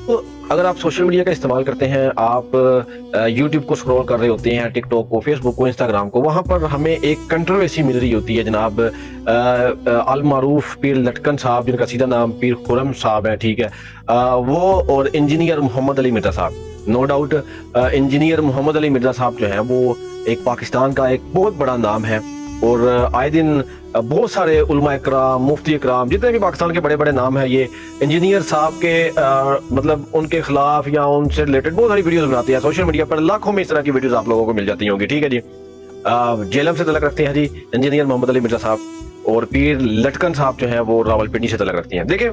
تو اگر آپ سوشل میڈیا کا استعمال کرتے ہیں، آپ یوٹیوب کو اسکرول کر رہے ہوتے ہیں، ٹک ٹاک کو، فیس بک کو، انسٹاگرام کو، وہاں پر ہمیں ایک کنٹروورسی مل رہی ہوتی ہے جناب المعروف پیر لٹکن صاحب، جن کا سیدھا نام پیر خرم صاحب ہے، ٹھیک ہے، وہ اور انجینئر محمد علی مرزا صاحب، نو ڈاؤٹ انجینئر محمد علی مرزا صاحب جو ہیں وہ ایک پاکستان کا ایک بہت بڑا نام ہے، اور آئے دن بہت سارے علماء اکرام، مفتی اکرام، جتنے بھی پاکستان کے بڑے بڑے نام ہیں، یہ انجینئر صاحب کے مطلب ان کے خلاف یا ان سے ریلیٹڈ بہت ساری ویڈیوز بناتے ہیں سوشل میڈیا پر، لاکھوں میں اس طرح کی ویڈیوز آپ لوگوں کو مل جاتی ہوں گی، ٹھیک ہے جی۔ جیلم سے تعلق رکھتے ہیں جی انجینئر محمد علی مرزا صاحب، اور پیر لٹکن صاحب جو ہیں وہ راولپنڈی سے تعلق رکھتے ہیں۔ دیکھیں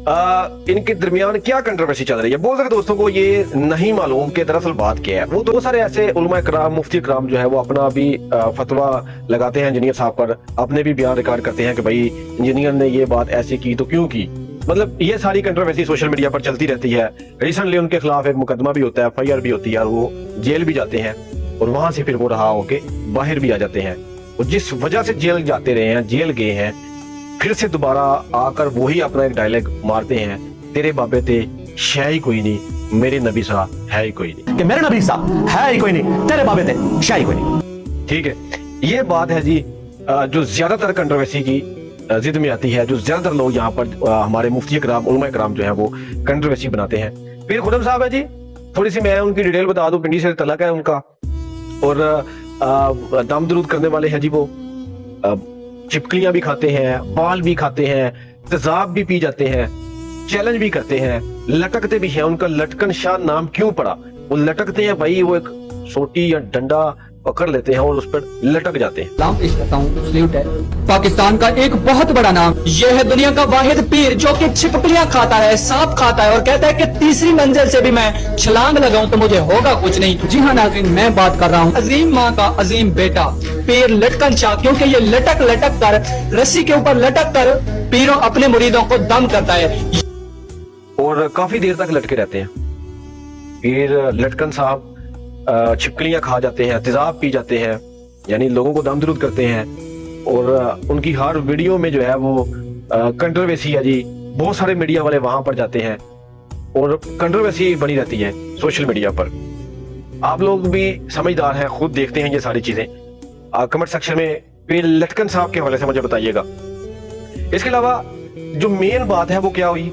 ان کے درمیان کیا کنٹروورسی چل رہی ہے، بہت سارے دوستوں کو یہ نہیں معلوم کہ دراصل بات کیا ہے۔ وہ دو سارے ایسے علماء اکرام، مفتی اکرام جو ہے وہ اپنا بھی فتویٰ لگاتے ہیں انجینئر صاحب پر، اپنے بھی بیان ریکارڈ کرتے ہیں کہ بھائی انجینئر نے یہ بات ایسے کی تو کیوں کی، مطلب یہ ساری کنٹروورسی سوشل میڈیا پر چلتی رہتی ہے۔ ریسنٹلی ان کے خلاف ایک مقدمہ بھی ہوتا ہے، FIR بھی ہوتی ہے، اور وہ جیل بھی جاتے ہیں، اور وہاں سے پھر وہ رہا ہو کے باہر بھی آ جاتے ہیں، اور جس وجہ سے جیل جاتے رہے ہیں، جیل گئے ہیں، پھر سے دوبارہ آ کر وہی اپنا ایک ڈائلیگ مارتے ہیں، تیرے بابے تے شے ہی کوئی نہیں، میرے نبی صاحب ہے ہی کوئی نہیں، کہ میرے نبی صاحب ہے ہی کوئی نہیں، تیرے بابے تے شے ہی کوئی نہیں۔ ٹھیک ہے، یہ بات ہے جی جو زیادہ تر کنٹروورسی کی ضد میں آتی ہے، جو زیادہ تر لوگ یہاں پر ہمارے مفتی اکرام، علماء اکرام جو ہیں وہ کنٹروورسی بناتے ہیں۔ پیر خرم صاحب ہے جی، تھوڑی سی میں ان کی ڈیٹیل بتا دوں، پنڈی سے تعلق ہے ان کا، اور دم درود کرنے والے ہیں جی، وہ چپکلیاں بھی کھاتے ہیں، پال بھی کھاتے ہیں، تیزاب بھی پی جاتے ہیں، چیلنج بھی کرتے ہیں، لٹکتے بھی ہیں۔ ان کا لٹکن شاہ نام کیوں پڑا؟ وہ لٹکتے ہیں بھائی، وہ ایک سوٹی یا ڈنڈا پکڑ لیتے ہیں اور اس پر لٹک جاتے ہیں۔ سلام پیش کرتا ہوں، سلیوٹ ہے۔ پاکستان کا ایک بہت بڑا نام، یہ ہے دنیا کا واحد پیر جو کہ چھپکلیاں کھاتا ہے، سانپ کھاتا ہے، اور کہتا ہے کہ تیسری منزل سے بھی میں چھلانگ لگاؤں تو مجھے ہوگا کچھ نہیں۔ جی ہاں ناظرین، میں بات کر رہا ہوں عظیم ماں کا عظیم بیٹا پیر لٹکن شاہ، کیونکہ یہ لٹک لٹک کر، رسی کے اوپر لٹک کر پیروں اپنے مریدوں کو دم کرتا ہے، اور کافی دیر تک لٹکے رہتے ہیں۔ پھر لٹکن صاحب چھپکلیاں کھا جاتے ہیں، تیزاب پی جاتے ہیں، یعنی لوگوں کو دم درود کرتے ہیں، اور ان کی ہر ویڈیو میں جو ہے وہ کنٹروورسی ہے جی، بہت سارے میڈیا والے وہاں پر جاتے ہیں اور کنٹروورسی بنی رہتی ہے سوشل میڈیا پر۔ آپ لوگ بھی سمجھدار ہیں، خود دیکھتے ہیں یہ ساری چیزیں، کمنٹ سیکشن میں پیر لٹکن صاحب کے حوالے سے مجھے بتائیے گا۔ اس کے علاوہ جو مین بات ہے وہ کیا ہوئی؟